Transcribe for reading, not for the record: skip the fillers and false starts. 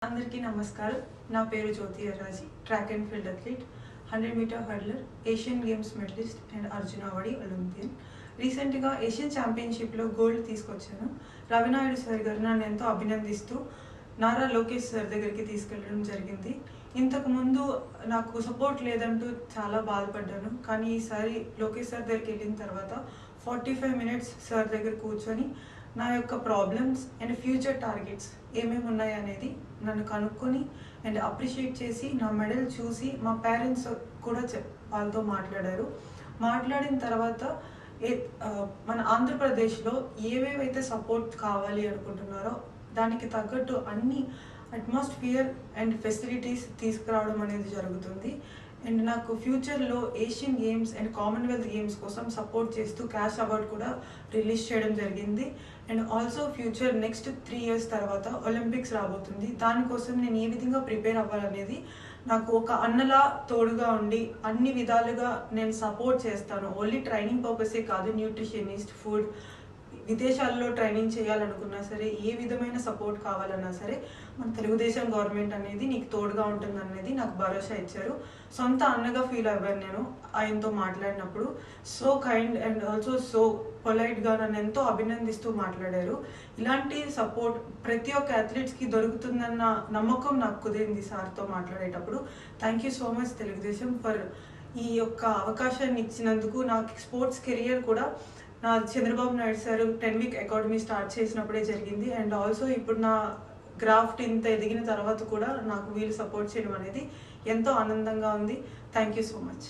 అందరికీ నమస్కారం. నా పేరు Jyothi Yarraji, track and field athlete, 100 metre hurdler, Asian Games medallist and Arjuna awardee Olympian. రీసెంట్గా ఏషియన్ ఛాంపియన్షిప్లో గోల్డ్ తీసుకొచ్చాను. రవినాయుడు సార్ గారు నన్ను ఎంతో అభినందిస్తూ నారా లోకేష్ సార్ దగ్గరికి తీసుకెళ్ళడం జరిగింది. ఇంతకుముందు నాకు సపోర్ట్ లేదంటూ చాలా బాధపడ్డాను. కానీ ఈసారి లోకేష్ సార్ దగ్గరికి వెళ్ళిన తర్వాత 45 మినిట్స్ సార్ దగ్గర కూర్చొని నా యొక్క ప్రాబ్లమ్స్ అండ్ ఫ్యూచర్ టార్గెట్స్ ఏమేమి ఉన్నాయి అనేది నన్ను కనుక్కొని అండ్ అప్రిషియేట్ చేసి నా మెడల్ చూసి మా పేరెంట్స్ కూడా వాళ్ళతో మాట్లాడారు. మాట్లాడిన తర్వాత మన ఆంధ్రప్రదేశ్లో ఏవేవైతే సపోర్ట్ కావాలి అనుకుంటున్నారో దానికి తగ్గట్టు అన్ని అట్మాస్ఫియర్ అండ్ ఫెసిలిటీస్ తీసుకురావడం అనేది జరుగుతుంది. అండ్ నాకు ఫ్యూచర్లో Asian games and Commonwealth games కోసం సపోర్ట్ చేస్తూ క్యాష్ అవార్డ్ కూడా రిలీజ్ చేయడం జరిగింది. And also future next 3 years తర్వాత ఒలింపిక్స్ రాబోతుంది. దానికోసం నేను ఏ విధంగా ప్రిపేర్ అవ్వాలనేది నాకు ఒక అన్నలా తోడుగా ఉండి అన్ని విధాలుగా నేను సపోర్ట్ చేస్తాను. ఓన్లీ ట్రైనింగ్ పర్పసే కాదు, న్యూట్రిషనిస్ట్, ఫుడ్, విదేశాల్లో ట్రైనింగ్ చేయాలనుకున్నా సరే, ఏ విధమైన సపోర్ట్ కావాలన్నా సరే మన తెలుగుదేశం గవర్నమెంట్ అనేది నీకు తోడుగా ఉంటుంది అనేది నాకు భరోసా ఇచ్చారు. సొంత అన్నగా ఫీల్ అవ్వాను నేను ఆయనతో మాట్లాడినప్పుడు. So kind and also so పొలైట్గా నన్ను ఎంతో అభినందిస్తూ మాట్లాడారు. ఇలాంటి సపోర్ట్ ప్రతి ఒక్క అథ్లీట్స్కి దొరుకుతుందన్న నమ్మకం నాకు కుదిరింది సార్తో మాట్లాడేటప్పుడు. Thank you so much Telugu Desam for ఈ యొక్క అవకాశాన్ని ఇచ్చినందుకు. నాకు స్పోర్ట్స్ కెరియర్ కూడా నా Chandrababu Naidu sir 10 week academy start చేసినప్పుడే జరిగింది. అండ్ ఆల్సో ఇప్పుడు నా గ్రాఫ్ట్ ఇంత ఎదిగిన తర్వాత కూడా నాకు వీళ్ళు సపోర్ట్ చేయడం అనేది ఎంతో ఆనందంగా ఉంది. Thank you so much.